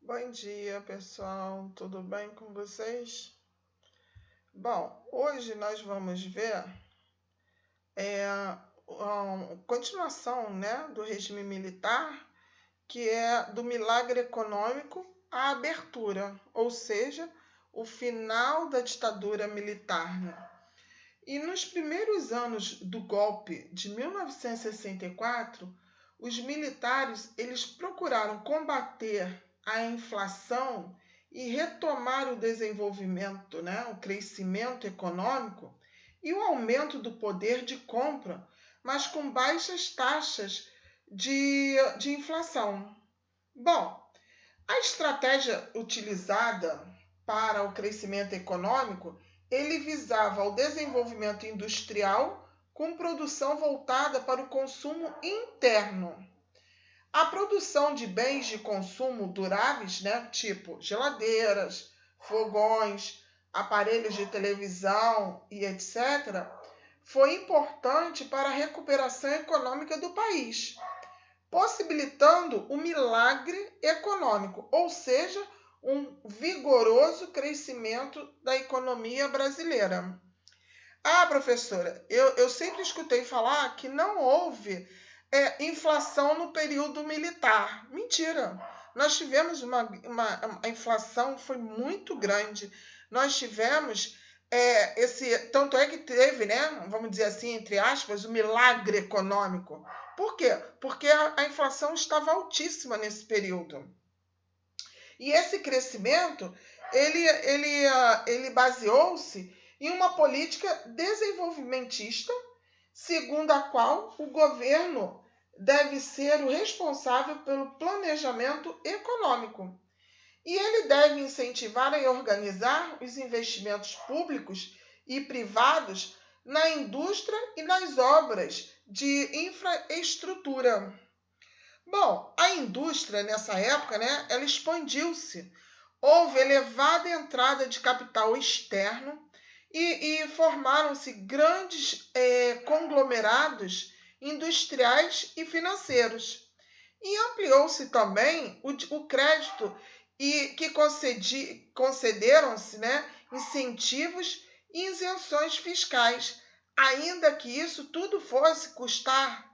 Bom dia, pessoal. Tudo bem com vocês? Bom, hoje nós vamos ver a continuação, né, do regime militar, que é do milagre econômico à abertura, ou seja, o final da ditadura militar, né? E nos primeiros anos do golpe de 1964, os militares eles procuraram combater a inflação e retomar o desenvolvimento, né, o crescimento econômico e o aumento do poder de compra, mas com baixas taxas de inflação. Bom, a estratégia utilizada para o crescimento econômico, ele visava o desenvolvimento industrial com produção voltada para o consumo interno. A produção de bens de consumo duráveis, né, tipo geladeiras, fogões, aparelhos de televisão e etc., foi importante para a recuperação econômica do país, possibilitando o milagre econômico, ou seja, um vigoroso crescimento da economia brasileira. Ah, professora, eu sempre escutei falar que não houve inflação no período militar. Mentira! Nós tivemos a inflação foi muito grande. Nós tivemos tanto é que teve, né, vamos dizer assim, entre aspas, o milagre econômico. Por quê? Porque a inflação estava altíssima nesse período. E esse crescimento, ele baseou-se em uma política desenvolvimentista, segundo a qual o governo deve ser o responsável pelo planejamento econômico. E ele deve incentivar e organizar os investimentos públicos e privados na indústria e nas obras de infraestrutura. Bom, a indústria nessa época, né, ela expandiu-se. Houve elevada entrada de capital externo e formaram-se grandes conglomerados industriais e financeiros. E ampliou-se também o crédito e que concederam-se, né, incentivos e isenções fiscais, ainda que isso tudo fosse custar,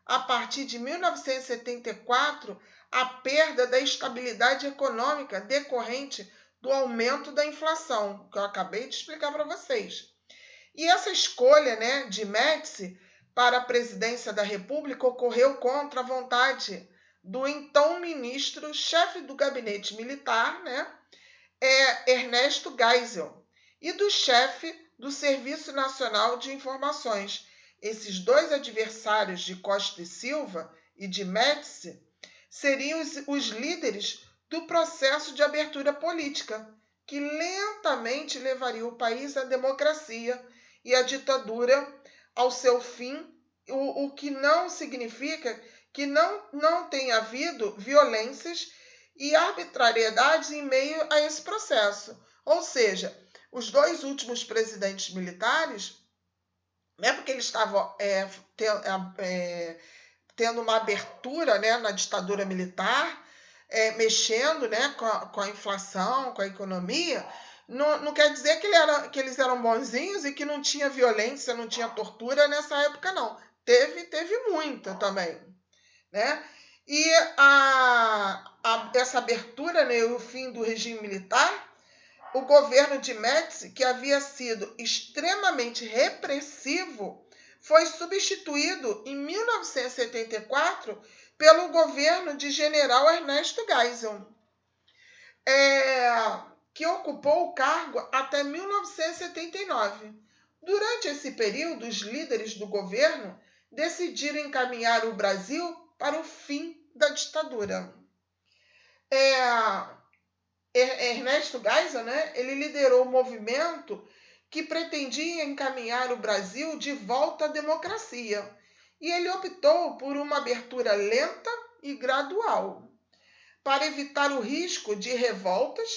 a partir de 1974, a perda da estabilidade econômica decorrente do aumento da inflação, que eu acabei de explicar para vocês. E essa escolha, né, de Médici para a presidência da República ocorreu contra a vontade do então ministro, chefe do gabinete militar, né, Ernesto Geisel, e do chefe do Serviço Nacional de Informações. Esses dois adversários de Costa e Silva e de Médici seriam os líderes do processo de abertura política, que lentamente levaria o país à democracia e à ditadura ao seu fim, o que não significa que não tenha havido violências e arbitrariedades em meio a esse processo. Ou seja, os dois últimos presidentes militares, não é porque eles estavam tendo uma abertura, né, na ditadura militar, mexendo, né, com a inflação, com a economia, não quer dizer que eles eram bonzinhos e que não tinha violência, não tinha tortura nessa época, não. Teve muita também, né? E essa abertura, né, o fim do regime militar, o governo de Médici, que havia sido extremamente repressivo, foi substituído em 1974 pelo governo de general Ernesto Geisel, que ocupou o cargo até 1979. Durante esse período, os líderes do governo decidiram encaminhar o Brasil para o fim da ditadura. Ernesto Geisel, né, ele liderou o movimento que pretendia encaminhar o Brasil de volta à democracia. E ele optou por uma abertura lenta e gradual, para evitar o risco de revoltas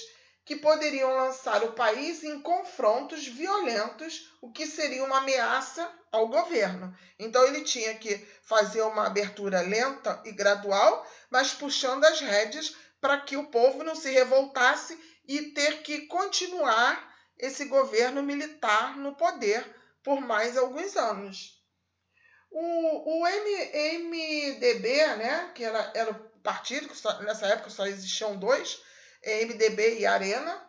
que poderiam lançar o país em confrontos violentos, o que seria uma ameaça ao governo. Então ele tinha que fazer uma abertura lenta e gradual, mas puxando as rédeas para que o povo não se revoltasse e ter que continuar esse governo militar no poder por mais alguns anos. O MDB, né, que era o partido, que nessa época só existiam dois, MDB e Arena,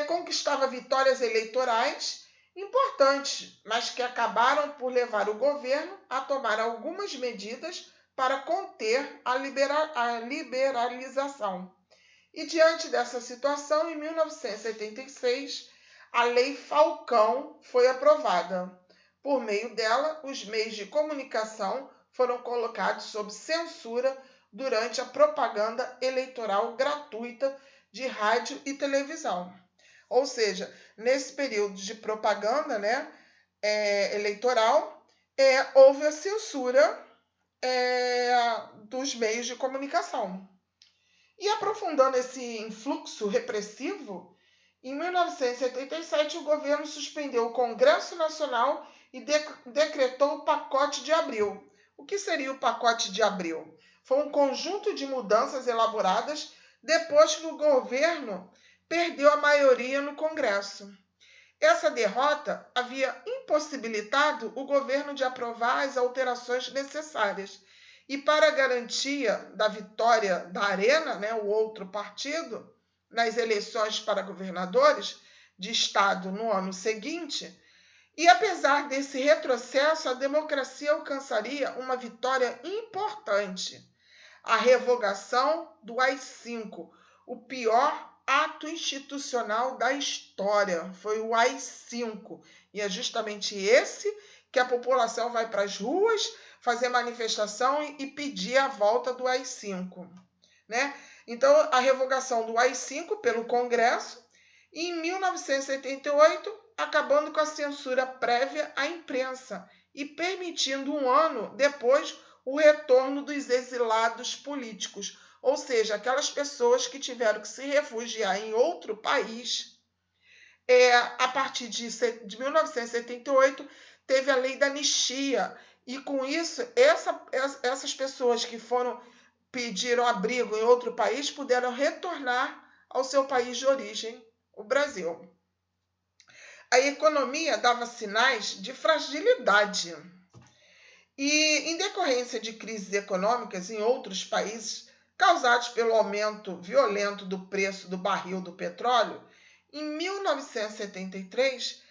conquistava vitórias eleitorais importantes, mas que acabaram por levar o governo a tomar algumas medidas para conter a liberalização. E diante dessa situação, em 1976, a Lei Falcão foi aprovada. Por meio dela, os meios de comunicação foram colocados sob censura durante a propaganda eleitoral gratuita de rádio e televisão. Ou seja, nesse período de propaganda, né, eleitoral, houve a censura dos meios de comunicação. E aprofundando esse influxo repressivo, em 1977 o governo suspendeu o Congresso Nacional e decretou o Pacote de Abril. O que seria o Pacote de Abril? Foi um conjunto de mudanças elaboradas depois que o governo perdeu a maioria no Congresso. Essa derrota havia impossibilitado o governo de aprovar as alterações necessárias. E para a garantia da vitória da Arena, né, o outro partido, nas eleições para governadores de estado no ano seguinte, e apesar desse retrocesso, a democracia alcançaria uma vitória importante: a revogação do AI-5, o pior ato institucional da história. Foi o AI-5. E é justamente esse que a população vai para as ruas fazer manifestação e pedir a volta do AI-5. Né? Então, a revogação do AI-5 pelo Congresso, e em 1978, acabando com a censura prévia à imprensa e permitindo um ano depois o retorno dos exilados políticos, ou seja, aquelas pessoas que tiveram que se refugiar em outro país. A partir de 1978, teve a lei da anistia, e com isso, essas pessoas que pediram abrigo em outro país puderam retornar ao seu país de origem, o Brasil. A economia dava sinais de fragilidade. E, em decorrência de crises econômicas em outros países, causados pelo aumento violento do preço do barril do petróleo, em 1973,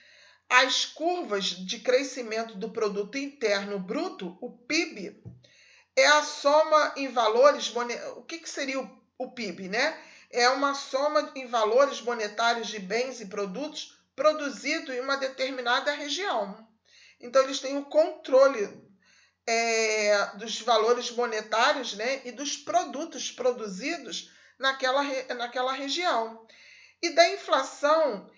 as curvas de crescimento do Produto Interno Bruto, o PIB, é a soma em valores monetários. O que seria o PIB, né? É uma soma em valores monetários de bens e produtos produzidos em uma determinada região. Então, eles têm o controle dos valores monetários, né, e dos produtos produzidos naquela região. E da inflação,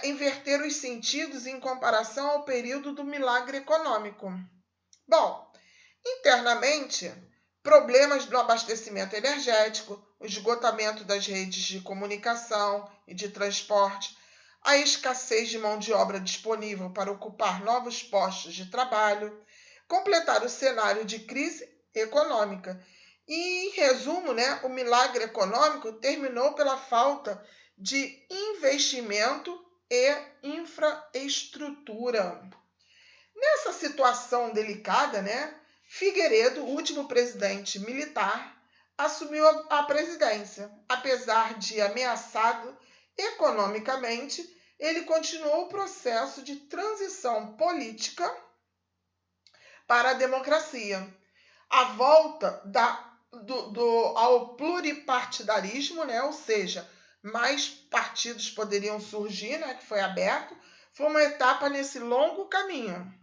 inverter os sentidos em comparação ao período do milagre econômico. Bom, internamente, problemas no abastecimento energético, o esgotamento das redes de comunicação e de transporte, a escassez de mão de obra disponível para ocupar novos postos de trabalho, completar o cenário de crise econômica. E, em resumo, né, o milagre econômico terminou pela falta de investimento e infraestrutura. Nessa situação delicada, né, Figueiredo, o último presidente militar, assumiu a presidência. Apesar de ameaçado economicamente, ele continuou o processo de transição política para a democracia. A volta ao pluripartidarismo, né? Ou seja, mais partidos poderiam surgir, né? Que foi aberto, foi uma etapa nesse longo caminho.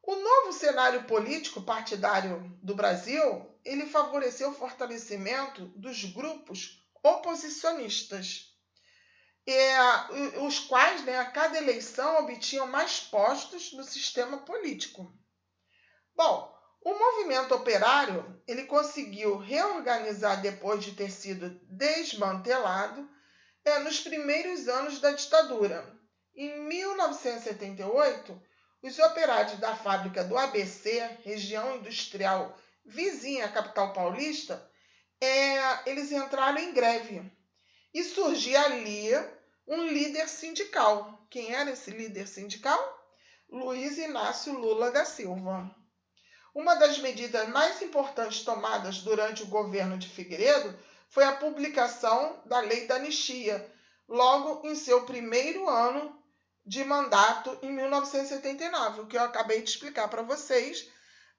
O novo cenário político partidário do Brasil, ele favoreceu o fortalecimento dos grupos oposicionistas, os quais, né, a cada eleição obtinham mais postos no sistema político. Bom, o movimento operário ele conseguiu reorganizar depois de ter sido desmantelado nos primeiros anos da ditadura. Em 1978, os operários da fábrica do ABC, região industrial vizinha à capital paulista, eles entraram em greve. E surgia ali um líder sindical. Quem era esse líder sindical? Luiz Inácio Lula da Silva. Uma das medidas mais importantes tomadas durante o governo de Figueiredo foi a publicação da Lei da Anistia, logo em seu primeiro ano de mandato, em 1979. O que eu acabei de explicar para vocês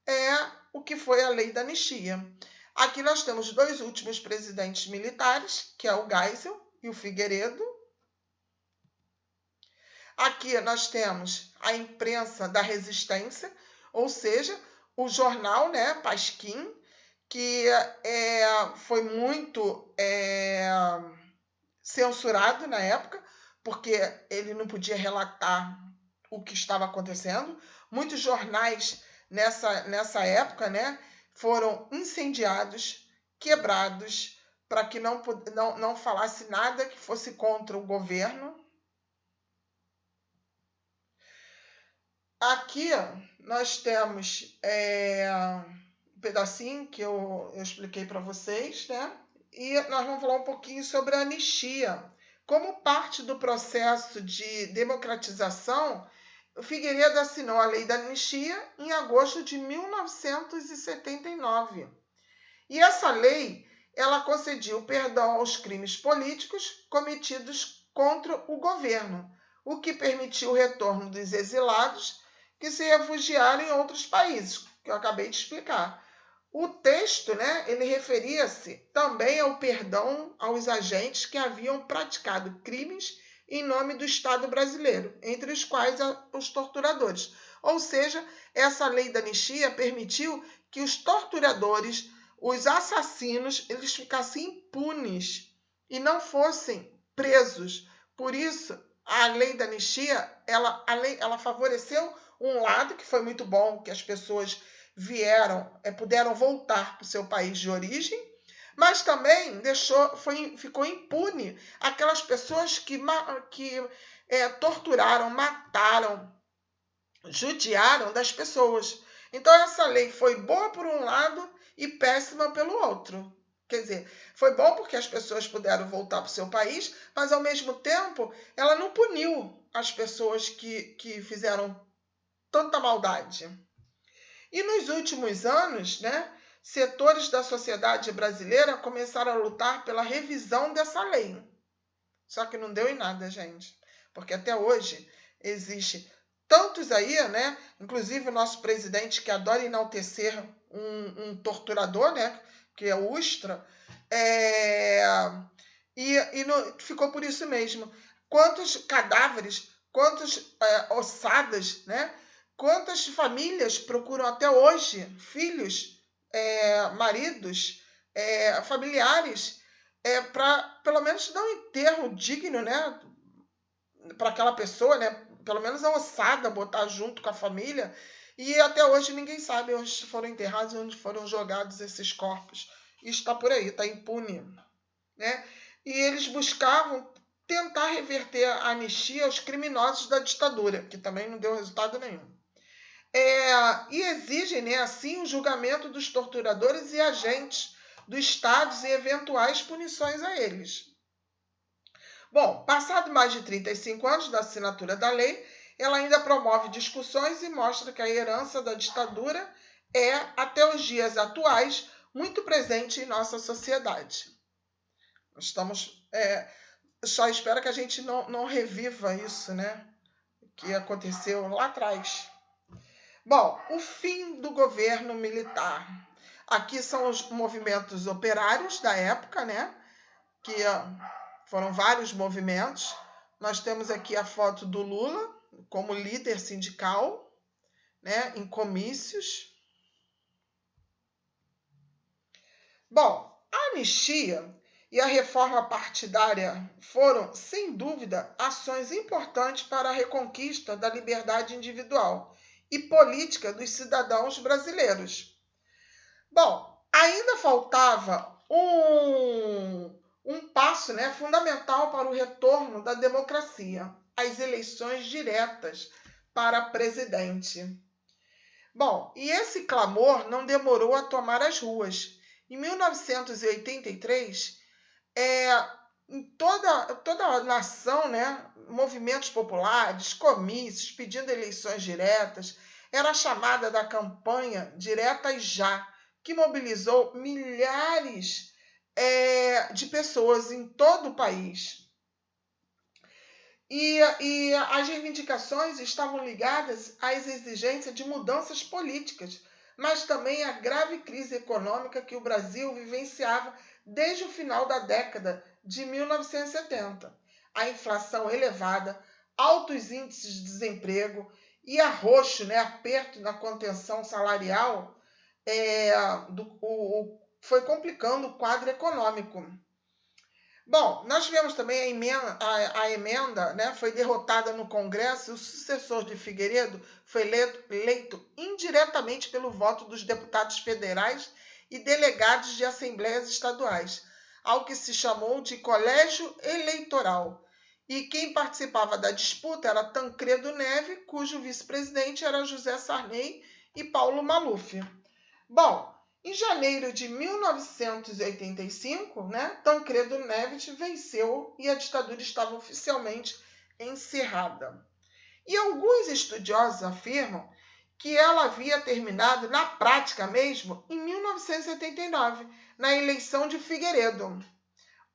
é o que foi a Lei da Anistia. Aqui nós temos dois últimos presidentes militares, que é o Geisel e o Figueiredo. Aqui nós temos a imprensa da resistência, ou seja, o jornal, né, Pasquim, que foi muito censurado na época, porque ele não podia relatar o que estava acontecendo. Muitos jornais nessa época, né, foram incendiados, quebrados, para que não falasse nada que fosse contra o governo. Aqui nós temos um pedacinho que eu expliquei para vocês, né? E nós vamos falar um pouquinho sobre a anistia. Como parte do processo de democratização, o Figueiredo assinou a Lei da Anistia em agosto de 1979. E essa lei, ela concedia o perdão aos crimes políticos cometidos contra o governo, o que permitiu o retorno dos exilados que se refugiaram em outros países, que eu acabei de explicar. O texto, né, ele referia-se também ao perdão aos agentes que haviam praticado crimes em nome do Estado brasileiro, entre os quais os torturadores. Ou seja, essa lei da anistia permitiu que os torturadores, os assassinos, eles ficassem impunes e não fossem presos. Por isso, a lei da anistia, ela favoreceu um lado, que foi muito bom, que as pessoas puderam voltar para o seu país de origem, mas também ficou impune aquelas pessoas que torturaram, mataram, judiaram das pessoas. Então essa lei foi boa por um lado e péssima pelo outro. Quer dizer, foi bom porque as pessoas puderam voltar para o seu país, mas ao mesmo tempo ela não puniu as pessoas que fizeram tanta maldade. E nos últimos anos, né, setores da sociedade brasileira começaram a lutar pela revisão dessa lei. Só que não deu em nada, gente. Porque até hoje existe tantos aí, né? Inclusive o nosso presidente, que adora enaltecer um torturador, né? Que é o Ustra. Ficou por isso mesmo. Quantos cadáveres, quantas ossadas, né? Quantas famílias procuram até hoje filhos, maridos, familiares, para pelo menos dar um enterro digno, né, para aquela pessoa, né, pelo menos a ossada botar junto com a família, e até hoje ninguém sabe onde foram enterrados e onde foram jogados esses corpos. Isso está por aí, está impune, né? E eles buscavam tentar reverter a anistia aos criminosos da ditadura, que também não deu resultado nenhum. E exigem, né, assim, o julgamento dos torturadores e agentes dos estados e eventuais punições a eles. Bom, passado mais de 35 anos da assinatura da lei, ela ainda promove discussões e mostra que a herança da ditadura é, até os dias atuais, muito presente em nossa sociedade. Só espero que a gente não reviva isso, né, que aconteceu lá atrás. Bom, o fim do governo militar. Aqui são os movimentos operários da época, né? Que foram vários movimentos. Nós temos aqui a foto do Lula como líder sindical, né? Em comícios. Bom, a anistia e a reforma partidária foram, sem dúvida, ações importantes para a reconquista da liberdade individual e política dos cidadãos brasileiros. Bom, ainda faltava um passo, né, fundamental para o retorno da democracia, as eleições diretas para presidente. Bom, e esse clamor não demorou a tomar as ruas, Em 1983, em toda a nação, né, movimentos populares, comícios, pedindo eleições diretas, era a chamada da campanha Diretas Já, que mobilizou milhares de pessoas em todo o país. E as reivindicações estavam ligadas às exigências de mudanças políticas, mas também à grave crise econômica que o Brasil vivenciava desde o final da década de 1970. A inflação elevada, altos índices de desemprego e arroxo, né, aperto na contenção salarial, foi complicando o quadro econômico. Bom, nós tivemos também a emenda, né, foi derrotada no Congresso e o sucessor de Figueiredo foi eleito indiretamente pelo voto dos deputados federais e delegados de assembleias estaduais, ao que se chamou de colégio eleitoral. E quem participava da disputa era Tancredo Neves, cujo vice-presidente era José Sarney e Paulo Maluf. Bom, em janeiro de 1985, né, Tancredo Neves venceu e a ditadura estava oficialmente encerrada. E alguns estudiosos afirmam que ela havia terminado, na prática mesmo, em 1979, na eleição de Figueiredo.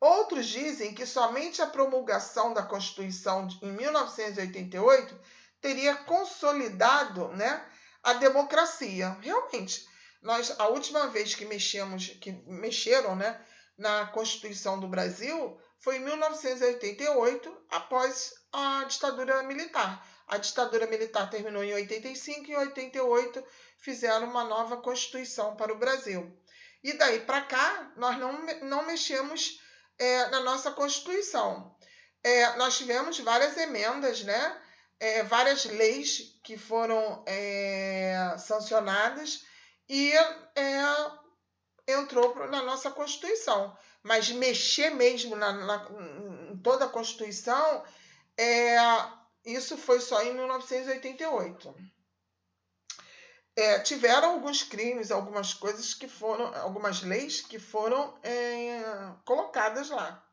Outros dizem que somente a promulgação da Constituição em 1988 teria consolidado, né, a democracia. Realmente, a última vez que mexeram, né, na Constituição do Brasil foi em 1988, após a ditadura militar. A ditadura militar terminou em 85 e em 88 fizeram uma nova Constituição para o Brasil. E daí para cá, nós não mexemos na nossa Constituição. Nós tivemos várias emendas, né, várias leis que foram sancionadas e entrou na nossa Constituição. Mas mexer mesmo em toda a Constituição, isso foi só em 1988. Tiveram alguns crimes, algumas leis que foram colocadas lá.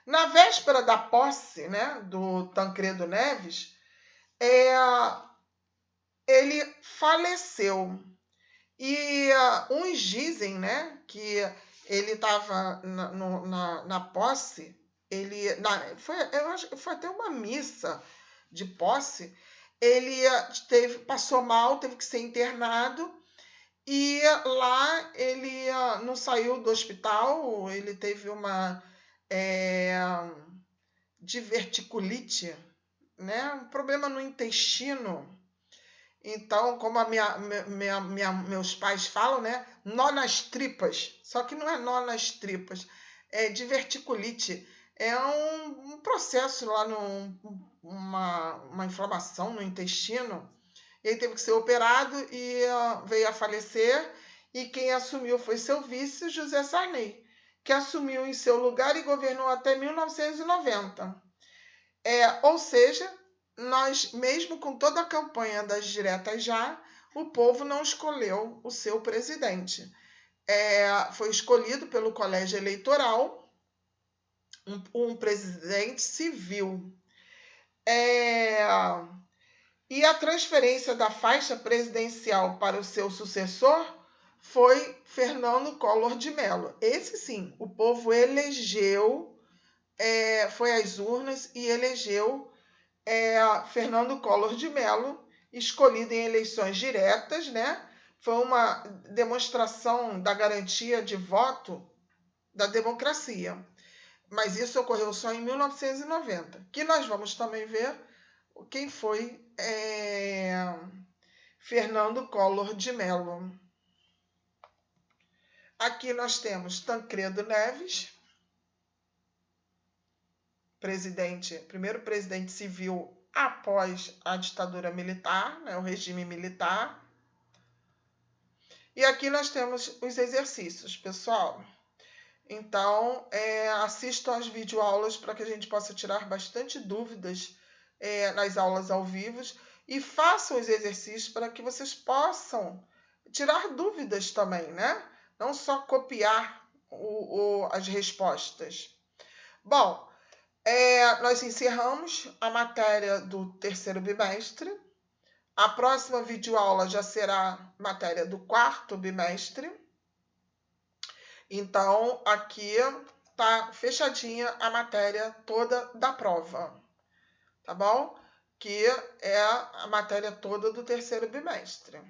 Na véspera da posse, né, do Tancredo Neves, ele faleceu. E uns dizem, né, que ele estava na posse, foi até uma missa de posse, ele passou mal, teve que ser internado, e lá ele não saiu do hospital, ele teve uma diverticulite, né, um problema no intestino. Então, como meus pais falam, né, nó nas tripas, só que não é nó nas tripas, é diverticulite. É um processo lá, uma inflamação no intestino. Ele teve que ser operado e veio a falecer. E quem assumiu foi seu vice, José Sarney, que assumiu em seu lugar e governou até 1990. Ou seja, nós, mesmo com toda a campanha das diretas já, o povo não escolheu o seu presidente. Foi escolhido pelo colégio eleitoral um presidente civil. E a transferência da faixa presidencial para o seu sucessor foi Fernando Collor de Mello. Esse sim, o povo elegeu, foi às urnas e elegeu Fernando Collor de Mello, escolhido em eleições diretas, né? Foi uma demonstração da garantia de voto da democracia. Mas isso ocorreu só em 1990, que nós vamos também ver quem foi Fernando Collor de Mello. Aqui nós temos Tancredo Neves, primeiro presidente civil após a ditadura militar, né, o regime militar. E aqui nós temos os exercícios, pessoal. Então, assistam às videoaulas para que a gente possa tirar bastante dúvidas nas aulas ao vivo e façam os exercícios para que vocês possam tirar dúvidas também, né? não só copiar as respostas. Bom, nós encerramos a matéria do terceiro bimestre. A próxima videoaula já será matéria do quarto bimestre. Então, aqui tá fechadinha a matéria toda da prova, tá bom? Que é a matéria toda do terceiro bimestre.